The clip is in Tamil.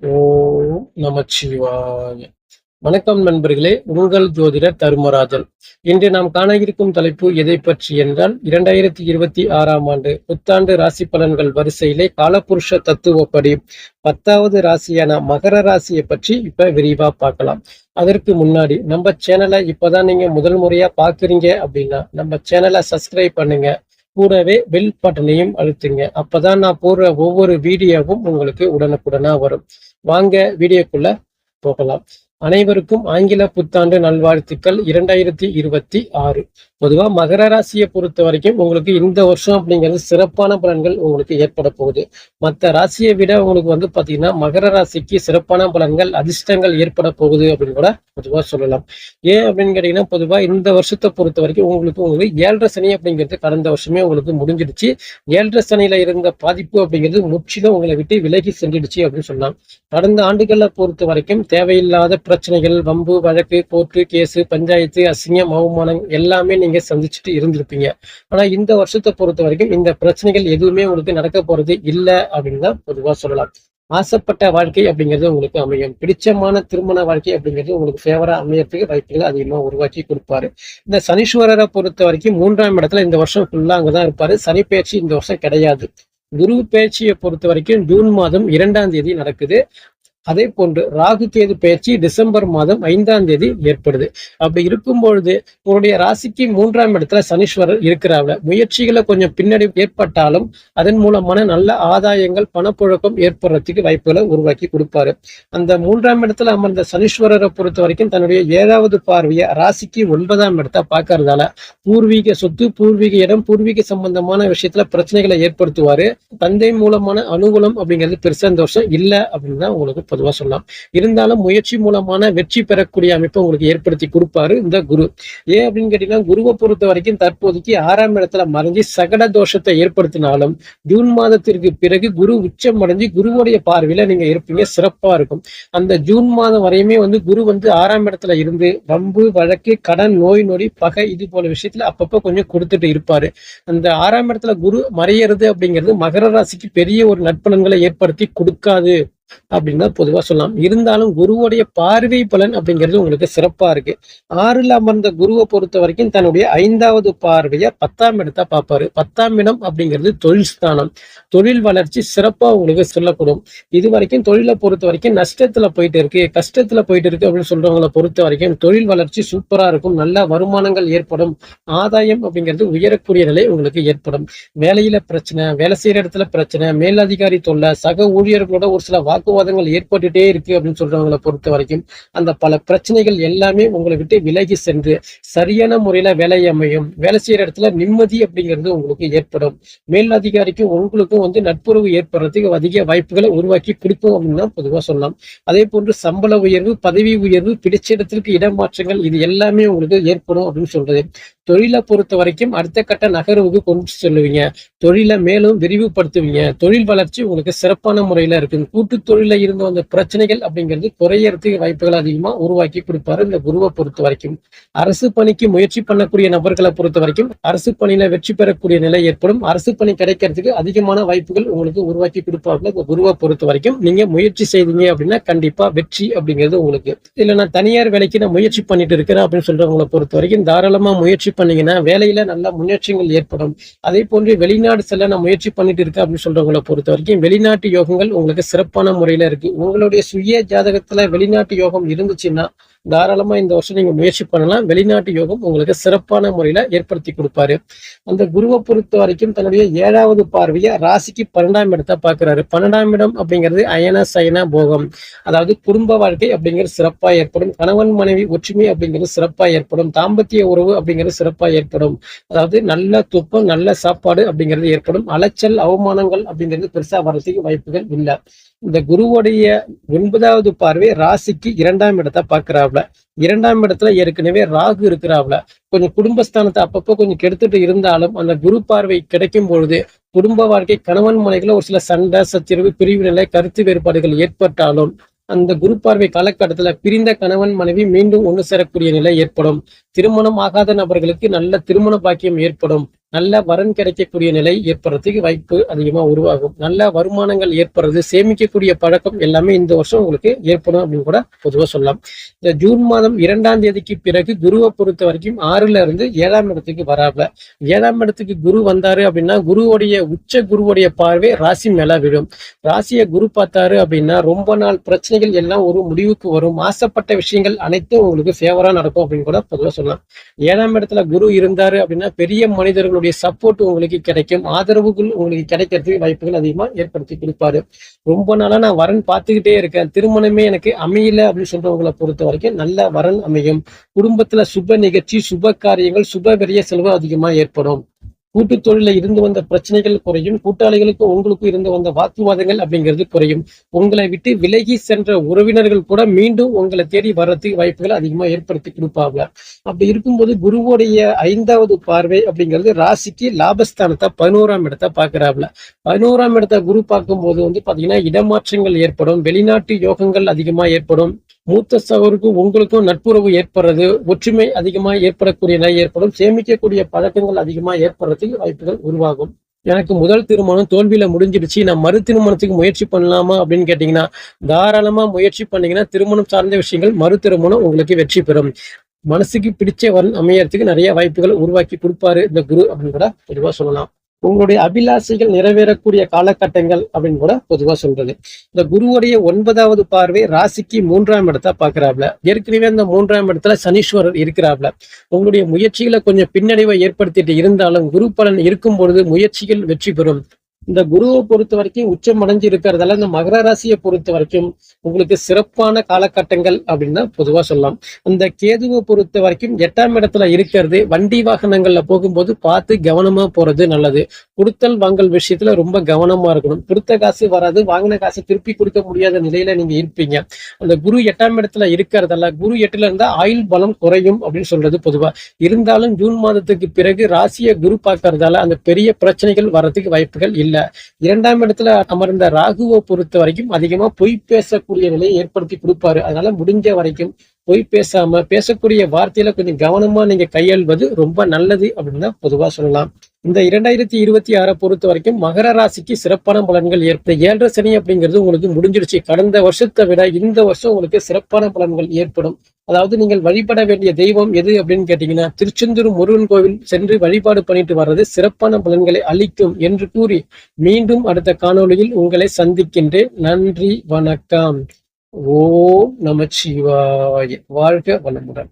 ஓம் நமச்சிவாய. வணக்கம் நண்பர்களே, உங்கள் ஜோதிடர் தர்மராஜன். இன்று நாம் காண இருக்கும் தலைப்பு எதை பற்றி என்றால் 2026ஆம் ஆண்டு புத்தாண்டு ராசி பலன்கள் வரிசையிலே காலபுருஷ தத்துவப்படி 10வது ராசியான மகர ராசியை பற்றி இப்ப விரிவா பார்க்கலாம். அதற்கு முன்னாடி நம்ம சேனலை இப்பதான் நீங்க முதல் முறையா பாக்குறீங்க அப்படின்னா நம்ம சேனலை சப்ஸ்கிரைப் பண்ணுங்க. கூடவே பெல் பட்டனையும் அழுத்துங்க. அப்பதான் நான் போடுற ஒவ்வொரு வீடியோவும் உங்களுக்கு உடனுக்குடனா வரும். வாங்க வீடியோக்குள்ள போகலாம். அனைவருக்கும் ஆங்கில புத்தாண்டு நல்வாழ்த்துக்கள் 2026. பொதுவா மகர ராசியை பொறுத்த வரைக்கும் உங்களுக்கு இந்த வருஷம் அப்படிங்கிறது சிறப்பான பலன்கள் உங்களுக்கு ஏற்பட போகுது. மற்ற ராசியை விட உங்களுக்கு பாத்தீங்கன்னா மகர ராசிக்கு சிறப்பான பலன்கள் அதிர்ஷ்டங்கள் ஏற்பட போகுது அப்படின்னு கூட பொதுவா சொல்லலாம். ஏன் அப்படின்னு கேட்டீங்கன்னா, பொதுவா இந்த வருஷத்தை பொறுத்த வரைக்கும் உங்களுக்கு 7.5 சனி அப்படிங்கிறது கடந்த வருஷமே உங்களுக்கு முடிஞ்சிடுச்சு. 7.5 சனியில இருந்த பாதிப்பு அப்படிங்கிறது முற்றிலும் உங்களை விட்டு விலகி சென்றுடுச்சு அப்படின்னு சொல்லலாம். கடந்த ஆண்டுகளை பொறுத்த வரைக்கும் தேவையில்லாத பிரச்சனைகள், வம்பு, வழக்கு, கோர்ட்டு, கேஸு, பஞ்சாயத்து, அசிங்கம், அவமானம் எல்லாமே நீங்க சந்திச்சுட்டு இருந்திருப்பீங்க. ஆனா இந்த வருஷத்தை பொறுத்த வரைக்கும் இந்த பிரச்சனைகள் எதுவுமே உங்களுக்கு நடக்க போறது இல்லை அப்படின்னு தான் பொதுவா சொல்லலாம். ஆசைப்பட்ட வாழ்க்கை அப்படிங்கிறது உங்களுக்கு அமையும். பிடிச்சமான திருமண வாழ்க்கை அப்படிங்கிறது உங்களுக்கு ஃபேவரா அமையறதுக்கு வாய்ப்புகளை அதிகமா உருவாக்கி கொடுப்பாரு. இந்த சனீஸ்வரரை பொறுத்த வரைக்கும் 3ஆம் இடத்துல இந்த வருஷம் ஃபுல்லா அங்கதான் இருப்பாரு. சனி பயிற்சி இந்த வருஷம் கிடையாது. குரு பயிற்சியை பொறுத்த வரைக்கும் ஜூன் மாதம் 2ஆம் தேதி நடக்குது. அதே போன்று ராகு கேது பயிற்சி டிசம்பர் மாதம் 5ஆம் தேதி ஏற்படுது. அப்படி இருக்கும் பொழுது உங்களுடைய ராசிக்கு 3ஆம் இடத்துல சனீஸ்வரர் இருக்கிறாங்க. முயற்சிகளை கொஞ்சம் பின்னாடி ஏற்பட்டாலும் அதன் மூலமான நல்ல ஆதாயங்கள், பணப்புழக்கம் ஏற்படுறதுக்கு வாய்ப்புகளை உருவாக்கி கொடுப்பாரு. அந்த 3ஆம் இடத்துல அமர்ந்த சனீஸ்வரரை பொறுத்த வரைக்கும் தன்னுடைய 7வது பார்வையை ராசிக்கு 9ஆம் இடத்தை பார்க்கறதால பூர்வீக சொத்து, பூர்வீக இடம், பூர்வீக சம்பந்தமான விஷயத்துல பிரச்சனைகளை ஏற்படுத்துவாரு. தந்தை மூலமான அனுகூலம் அப்படிங்கிறது பெருசா இந்த வருஷம் இல்லை அப்படின்னு தான் உங்களுக்கு பொதுவா சொல்லலாம். இருந்தாலும் முயற்சி மூலமான வெற்றி பெறக்கூடிய அமைப்பை உங்களுக்கு ஏற்படுத்தி கொடுப்பாரு இந்த குரு. ஏன் அப்படின்னு கேட்டீங்கன்னா, குருவை பொறுத்த வரைக்கும் தற்போதைக்கு 6ஆம் இடத்துல மறைஞ்சி சகட தோஷத்தை ஏற்படுத்தினாலும் ஜூன் மாதத்திற்கு பிறகு குரு உச்சம் அடைஞ்சு குருவுடைய பார்வையில நீங்க இருப்பீங்க. சிறப்பா இருக்கும். அந்த ஜூன் மாதம் வரையுமே குரு 6ஆம் இடத்துல இருந்து வம்பு, வழக்கு, கடன், நோய் நொடி, பகை இது போல விஷயத்துல அப்பப்ப கொஞ்சம் கொடுத்துட்டு இருப்பாரு. அந்த 6ஆம் இடத்துல குரு மறையிறது அப்படிங்கிறது மகர ராசிக்கு பெரிய ஒரு நற்பலன்களை ஏற்படுத்தி கொடுக்காது அப்படின்னு தான் பொதுவா சொல்லலாம். இருந்தாலும் குருவுடைய பார்வை பலன் அப்படிங்கிறது உங்களுக்கு சிறப்பா இருக்கு. 6ல் அமர்ந்த குருவை பொறுத்த வரைக்கும் தன்னுடைய 5வது பார்வையை 10ஆம் இடத்தை பார்ப்பாரு. 10ஆம் இடம் அப்படிங்கிறது தொழில் ஸ்தானம். தொழில் வளர்ச்சி சிறப்பா உங்களுக்கு சொல்லக்கூடும். இது வரைக்கும் தொழிலை பொறுத்த வரைக்கும் நஷ்டத்துல போயிட்டு இருக்கு, கஷ்டத்துல போயிட்டு இருக்கு அப்படின்னு சொல்றவங்களை பொறுத்த வரைக்கும் தொழில் வளர்ச்சி சூப்பரா இருக்கும். நல்ல வருமானங்கள் ஏற்படும். ஆதாயம் அப்படிங்கிறது உயரக்கூடிய நிலை உங்களுக்கு ஏற்படும். வேலையில பிரச்சனை, வேலை செய்யற இடத்துல பிரச்சனை, மேலதிகாரி தொல்லை, சக ஊழியர்களோட ஒரு சில வாக்குவாதங்கள் ஏற்பட்டுட்டே இருக்கு அப்படின்னு சொல்றவங்களை பொறுத்த வரைக்கும் அந்த பல பிரச்சனைகள் எல்லாமே உங்களை விட்டு விலகி சென்று சரியான முறையில வேலை அமையும். வேலை செய்யற இடத்துல நிம்மதி அப்படிங்கிறது உங்களுக்கு ஏற்படும். மேல் அதிகாரிக்கும் உங்களுக்கும் நட்புறவு ஏற்படுறதுக்கு அதிக வாய்ப்புகளை உருவாக்கி கொடுக்கும் அப்படின்னு தான் பொதுவா சொல்லலாம். அதே போன்று சம்பள உயர்வு, பதவி உயர்வு, பிடிச்ச இடத்திற்கு இடமாற்றங்கள் இது எல்லாமே உங்களுக்கு ஏற்படும் அப்படின்னு சொல்றது. தொழிலை பொறுத்த வரைக்கும் அடுத்த கட்ட நகர்வுக்கு கொண்டு செல்லுவீங்க. தொழிலை மேலும் விரிவுபடுத்துவீங்க. தொழில் வளர்ச்சி உங்களுக்கு சிறப்பான முறையில இருக்கு. கூட்டு தொழில இருந்து வந்த பிரச்சனைகள் அப்படிங்கிறது குறையறதுக்கு வாய்ப்புகள் அதிகமா உருவாக்கி கொடுப்பாரு இந்த குருவை பொறுத்த வரைக்கும். அரசு பணிக்கு முயற்சி பண்ணக்கூடிய நபர்களை பொறுத்த வரைக்கும் அரசு பணியில வெற்றி பெறக்கூடிய நிலை ஏற்படும். அரசு பணி கிடைக்கிறதுக்கு அதிகமான வாய்ப்புகள் உங்களுக்கு உருவாக்கி கொடுப்பாங்க இந்த குருவை பொறுத்த வரைக்கும். நீங்க முயற்சி செய்தீங்க அப்படின்னா கண்டிப்பா வெற்றி அப்படிங்கிறது உங்களுக்கு. இல்ல நான் தனியார் வேலைக்கு நான் முயற்சி பண்ணிட்டு இருக்கிறேன் அப்படின்னு சொல்றவங்களை பொறுத்த வரைக்கும் தாராளமா முயற்சி பண்ணீங்கன்னா வேலையில நல்ல முன்னேற்றங்கள் ஏற்படும். அதே போன்று வெளிநாடு செல்ல நான் முயற்சி பண்ணிட்டு இருக்கேன் அப்படின்னு சொல்றவங்களை பொறுத்த வரைக்கும் வெளிநாட்டு யோகங்கள் உங்களுக்கு சிறப்பான முறையில இருக்கு. உங்களுடைய சுய ஜாதகத்துல வெளிநாட்டு யோகம் இருந்துச்சுன்னா தாராளமா இந்த வருஷம் நீங்க முயற்சி பண்ணலாம். வெளிநாட்டு யோகம் உங்களுக்கு சிறப்பான முறையில ஏற்படுத்தி கொடுப்பாரு. அந்த குருவை பொறுத்த வரைக்கும் தன்னுடைய 7வது பார்வையை ராசிக்கு 12ஆம் இடத்தை பார்க்கிறாரு. 12ஆம் இடம் அப்படிங்கிறது அயன சயன போகம், அதாவது குடும்ப வாழ்க்கை அப்படிங்கிறது சிறப்பா ஏற்படும். கணவன் மனைவி ஒற்றுமை அப்படிங்கிறது சிறப்பா ஏற்படும். தாம்பத்திய உறவு அப்படிங்கிறது சிறப்பா ஏற்படும். அதாவது நல்ல துப்பம், நல்ல சாப்பாடு அப்படிங்கிறது ஏற்படும். அலைச்சல், அவமானங்கள் அப்படிங்கிறது பெருசா வர்றதுக்கு வாய்ப்புகள் இல்லை. இந்த குருவுடைய 9வது பார்வை ராசிக்கு 2ஆம் இடத்தை பார்க்கிறாப்ல. 2ஆம் இடத்துல ஏற்கனவே ராகு இருக்கிறாப்ல. கொஞ்சம் குடும்பஸ்தானத்தை அப்பப்போ கொஞ்சம் கெடுத்துட்டு இருந்தாலும் அந்த குரு பார்வை கிடைக்கும் பொழுது குடும்ப வாழ்க்கை, கணவன் மனைவில ஒரு சில சண்டை, சச்சரவு, பிரிவு நிலை, கருத்து வேறுபாடுகள் ஏற்பட்டாலும் அந்த குரு பார்வை காலகட்டத்துல பிரிந்த கணவன் மனைவி மீண்டும் ஒண்ணு சேரக்கூடிய நிலை ஏற்படும். திருமணம் ஆகாத நபர்களுக்கு நல்ல திருமண பாக்கியம் ஏற்படும். நல்ல வரன் கிடைக்கக்கூடிய நிலை ஏற்படுறதுக்கு வாய்ப்பு அதிகமா உருவாகும். நல்ல வருமானங்கள் ஏற்படுறது, சேமிக்கக்கூடிய பழக்கம் எல்லாமே இந்த வருஷம் உங்களுக்கு ஏற்படும் அப்படின்னு கூட பொதுவா சொல்லலாம். இந்த ஜூன் மாதம் 2ஆம் தேதிக்கு பிறகு குருவை பொறுத்த வரைக்கும் 6ல இருந்து 7ஆம் இடத்துக்கு வராப்ல. 7ஆம் இடத்துக்கு குரு வந்தாரு அப்படின்னா குருவுடைய உச்ச குருவுடைய பார்வை ராசி மேல விடும். ராசியை குரு பார்த்தாரு அப்படின்னா ரொம்ப நாள் பிரச்சனைகள் எல்லாம் ஒரு முடிவுக்கு வரும். ஆசைப்பட்ட விஷயங்கள் அனைத்தும் உங்களுக்கு ஃபேவரா நடக்கும் அப்படின்னு கூட பொதுவாக சொல்லலாம். 7ஆம் இடத்துல குரு இருந்தாரு அப்படின்னா பெரிய மனிதர்களுடைய சப்போர்ட் உங்களுக்கு கிடைக்கும். ஆதரவுகள் உங்களுக்கு கிடைக்கிறதுக்கு வாய்ப்புகள் அதிகமா ஏற்படுத்தி கொடுப்பாரு. ரொம்ப நாளா நான் வரன் பார்த்துக்கிட்டே இருக்கேன், திருமணமே எனக்கு அமையல அப்படின்னு சொல்றவங்களை பொறுத்த வரைக்கும் நல்ல வரன் அமையும். குடும்பத்துல சுப நிகழ்ச்சி, சுப காரியங்கள், சுப விரய செலவு அதிகமா ஏற்படும். கூட்டு தொழில இருந்து வந்த பிரச்சனைகள் குறையும். கூட்டாளிகளுக்கு உங்களுக்கும் இருந்து வந்த வாக்குவாதங்கள் அப்படிங்கிறது குறையும். உங்களை விட்டு விலகி சென்ற உறவினர்கள் கூட மீண்டும் உங்களை தேடி வர்றதுக்கு வாய்ப்புகள் அதிகமா ஏற்படுத்தி கொடுப்பாங்க. அப்படி இருக்கும்போது குருவுடைய 5வது பார்வை அப்படிங்கிறது ராசிக்கு லாபஸ்தானத்தை 11ஆம் இடத்தை பார்க்கிறாப்ல. 11ஆம் இடத்தை குரு பார்க்கும்போது பாத்தீங்கன்னா இடமாற்றங்கள் ஏற்படும். வெளிநாட்டு யோகங்கள் அதிகமா ஏற்படும். மூத்த சகோதரருக்கும் உங்களுக்கும் நட்புறவு ஏற்படுறது, ஒற்றுமை அதிகமா ஏற்படக்கூடிய நிலை ஏற்படும். சேமிக்கக்கூடிய பழக்கங்கள் அதிகமா ஏற்படுறதுக்கு வாய்ப்புகள் உருவாகும். எனக்கு முதல் திருமணம் தோல்வியில முடிஞ்சிடுச்சு, நான் மறு திருமணத்துக்கு முயற்சி பண்ணலாமா அப்படின்னு கேட்டீங்கன்னா தாராளமா முயற்சி பண்ணீங்கன்னா திருமணம் சார்ந்த விஷயங்கள் மறு திருமணம் உங்களுக்கு வெற்றி பெறும். மனசுக்கு பிடிச்ச வரன் அமையறதுக்கு நிறைய வாய்ப்புகள் உருவாக்கி கொடுப்பாரு இந்த குரு அப்படின்னு கூட பொதுவா சொல்லலாம். உங்களுடைய அபிலாசைகள் நிறைவேறக்கூடிய காலகட்டங்கள் அப்படின்னு கூட பொதுவா சொல்றது. இந்த குருவுடைய 9வது பார்வை ராசிக்கு 3ஆம் இடத்தை பாக்குறாப்ல. ஏற்கனவே அந்த 3ஆம் இடத்துல சனீஸ்வரர் இருக்கிறாப்ல. உங்களுடைய முயற்சிகளை கொஞ்சம் பின்னடைவை ஏற்படுத்திட்டு இருந்தாலும் குரு பலன் இருக்கும் பொழுது முயற்சிகள் வெற்றி பெறும். இந்த குருவை பொறுத்த வரைக்கும் உச்சம் அடைஞ்சு இருக்கிறதால இந்த மகர ராசியை பொறுத்த வரைக்கும் உங்களுக்கு சிறப்பான காலகட்டங்கள் அப்படின்னு பொதுவா சொல்லலாம். அந்த கேதுவை பொறுத்த வரைக்கும் 8ஆம் இடத்துல இருக்கிறது. வண்டி வாகனங்கள்ல போகும்போது பார்த்து கவனமா போறது நல்லது. கொடுத்தல் வாங்கல் விஷயத்துல ரொம்ப கவனமா இருக்கணும். கொடுத்த காசு வராது, வாங்கின காசு திருப்பி கொடுக்க முடியாத நிலையில நீங்க இருப்பீங்க. அந்த குரு 8ஆம் இடத்துல இருக்கிறதால குரு 8ல இருந்தா ஆயுள் பலம் குறையும் அப்படின்னு சொல்றது பொதுவா. இருந்தாலும் ஜூன் மாதத்துக்கு பிறகு ராசியை குரு பார்க்கறதால அந்த பெரிய பிரச்சனைகள் வர்றதுக்கு வாய்ப்புகள் இல்லை. 2ஆம் இடத்துல அமர்ந்த ராகுவை பொறுத்த வரைக்கும் அதிகமா பொய் பேசக்கூடிய நிலையை ஏற்படுத்தி கொடுப்பாரு. அதனால முடிஞ்ச வரைக்கும் பொய் பேசாம பேசக்கூடிய வார்த்தையில கொஞ்சம் கவனமா நீங்க கையாள்வது ரொம்ப நல்லது அப்படின்னு தான் பொதுவா சொல்லலாம். இந்த 2026 பொறுத்த வரைக்கும் மகர ராசிக்கு சிறப்பான பலன்கள் ஏற்பட 7.5 சனி அப்படிங்கிறது உங்களுக்கு முடிஞ்சிருச்சு. கடந்த வருஷத்தை விட இந்த வருஷம் உங்களுக்கு சிறப்பான பலன்கள் ஏற்படும். அதாவது நீங்கள் வழிபட வேண்டிய தெய்வம் எது அப்படின்னு கேட்டீங்கன்னா திருச்செந்தூர் முருகன் கோவில் சென்று வழிபாடு பண்ணிட்டு வர்றது சிறப்பான பலன்களை அளிக்கும் என்று கூறி மீண்டும் அடுத்த காணொளியில் உங்களை சந்திக்கின்றேன். நன்றி, வணக்கம். ஓம் நமச்சிவாய. வாழ்க வளமுடன்.